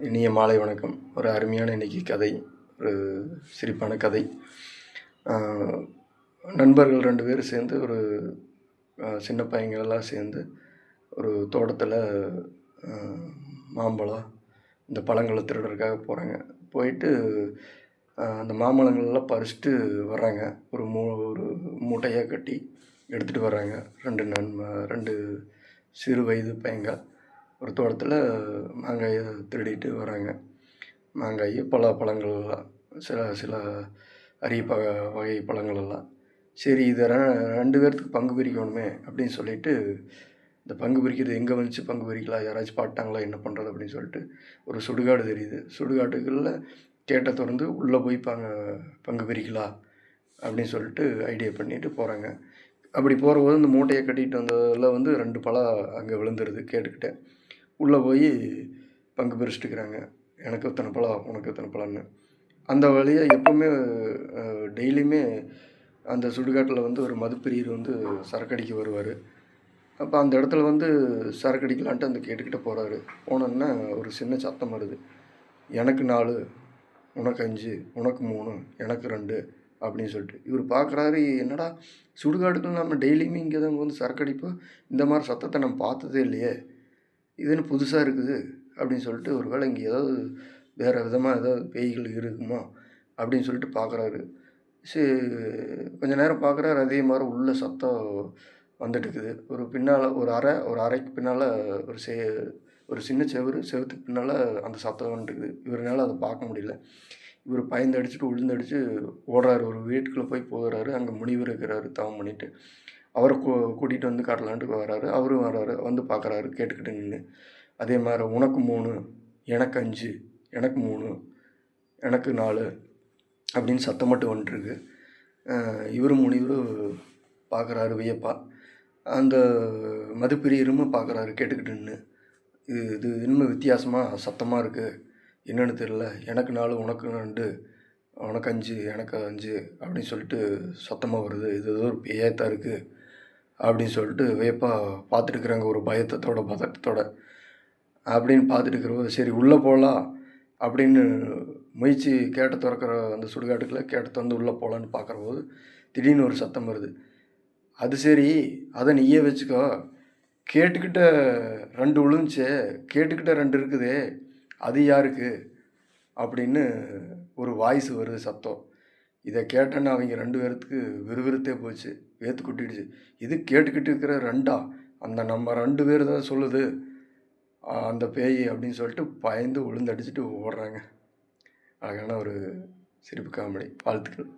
இனிய மாலை வணக்கம். ஒரு அருமையான இன்னைக்கு கதை, ஒரு சிரிப்பான கதை. நண்பர்கள் 2 பேர் சேர்ந்து ஒரு சின்ன பையங்கள்லாம் சேர்ந்து ஒரு தோட்டத்தில் மாம்பழம், இந்த பழங்கள திருடுறதுக்காக போகிறாங்க. போயிட்டு அந்த மாம்பழங்கள்லாம் பறிச்சுட்டு வர்றாங்க. ஒரு மூட்டையாக கட்டி எடுத்துகிட்டு வர்றாங்க. 2 சிறு வயது பையங்க ஒரு தோட்டத்தில் மாங்காயை திருடிட்டு வராங்க. மாங்காய், பல பழங்கள்லாம், சில அரிய வகை பழங்கள் எல்லாம். சரி, இதை 2 பேர்த்துக்கு பங்கு பிரிக்கணுமே அப்படின்னு சொல்லிட்டு, இந்த பங்கு பிரிக்கிறது எங்கே வந்துச்சு, பங்கு பிரிக்கலாம், யாராச்சும் பாட்டாங்களா, என்ன பண்ணுறது அப்படின்னு சொல்லிட்டு ஒரு சுடுகாடு தெரியுது. சுடுகாட்டுக்குள்ள கேட்டை திறந்து உள்ளே போய் பங்கு பிரிக்கலாம் அப்படின்னு சொல்லிட்டு ஐடியா பண்ணிட்டு போகிறாங்க. அப்படி போகிறபோது இந்த மூட்டையை கட்டிகிட்டு வந்ததில் 2 பழம் அங்கே விழுந்துருது. கேட்டுக்கிட்டே உள்ளே போய் பங்கு பிரிச்சுட்டுக்கிறாங்க. எனக்கு இத்தனை பழம், உனக்கு இத்தனை பழம்னு. அந்த வழியாக எப்போவுமே டெய்லியுமே அந்த சுடுகாட்டில் ஒரு மதுப்பிரியர் சரக்கடிக்க வருவார். அப்போ அந்த இடத்துல சரக்கடிக்கலான்ட்டு அந்த கேட்டுக்கிட்ட போகிறாரு. போனோன்னா ஒரு சின்ன சத்தம் வருது. எனக்கு 4, உனக்கு 5, உனக்கு 3, எனக்கு 2 அப்படின்னு சொல்லிட்டு. இவர் பார்க்குறாரு, என்னடா சுடுகாட்டுக்குள்ள நம்ம டெய்லியுமே இங்கே தான் சரக்கடிப்போம், இந்த மாதிரி சத்தத்தை நம்ம பார்த்ததே இல்லையே, இதுன்னு புதுசாக இருக்குது அப்படின்னு சொல்லிட்டு, ஒரு வேளை இங்கே ஏதாவது வேறு விதமாக ஏதாவது பேய்கள் இருக்குமா அப்படின்னு சொல்லிட்டு பார்க்குறாரு. சரி, கொஞ்சம் நேரம் பார்க்குறாரு. அதே மாதிரி உள்ள சத்தம் வந்துட்டுருக்குது. பின்னால் ஒரு அறைக்கு பின்னால் ஒரு சின்ன செவுத்துக்கு பின்னால் அந்த சத்தம் வந்துட்டுருக்குது. இவரால் அதை பார்க்க முடியல. இவர் பயந்து அடிச்சுட்டு உளுந்தடிச்சு ஓடுறாரு. ஒரு வீட்டுக்குள்ளே போய் போகிறாரு. அங்கே முனிவர் இருக்கிறாரு தவம் பண்ணிவிட்டு. அவரை கூட்டிகிட்டு காட்டலான்ட்டு வராரு. அவரும் வராரு. பார்க்குறாரு கேட்டுக்கிட்டு நின்று. அதே மாதிரி உனக்கு 3, எனக்கு 5, எனக்கு 3, எனக்கு 4 அப்படின்னு சத்தம் மட்டும் வந்துட்டுருக்கு. இவரும் முனிவரும் பார்க்குறாரு வியப்பா. அந்த மதுப்பிரியரும் பார்க்குறாரு கேட்டுக்கிட்டு நின்று. இது இன்னும் வித்தியாசமாக சத்தமாக இருக்குது, என்னென்னு தெரில. எனக்கு 4, உனக்கு 2, உனக்கு 5, எனக்கு 5 அப்படின்னு சொல்லிட்டு சத்தமாக வருது. இது ஏதோ ஒரு பேயத்தான் இருக்குது அப்படின்னு சொல்லிட்டு வியப்பாக பார்த்துட்டுருக்குறாங்க. ஒரு பதட்டத்தோட அப்படின்னு பார்த்துட்டு இருக்கிறவங்க, சரி உள்ளே போகலாம் அப்படின்னு முயற்சி கேட்டை திறக்கிற அந்த சுடுகாட்டுக்குள்ளே கேட்டை திறந்து உள்ளே போகலான்னு பார்க்குறபோது திடீர்னு ஒரு சத்தம் வருது. அது சரி, அதை நீயே வச்சுக்கோ, கேட்டுக்கிட்ட 2 விழுந்துச்சே, கேட்டுக்கிட்ட 2 இருக்குதே, அது யாருக்கு அப்படின்னு ஒரு வாய்ஸ் வருது, சத்தம். இதை கேட்டேன்னு அவங்க 2 பேர்த்துக்கு விறுவிறுத்தே போச்சு, வேத்து கொட்டிடுச்சு. இது கேட்டுக்கிட்டு இருக்கிற 2ஆ, அந்த நம்ம 2 பேர் தான் சொல்லுது அந்த பேய் அப்படின்னு சொல்லிட்டு பயந்து விழுந்தடிச்சிட்டு ஓடுறாங்க. அழகான ஒரு சிரிப்பு காமெடி. வாழ்த்துக்கள்.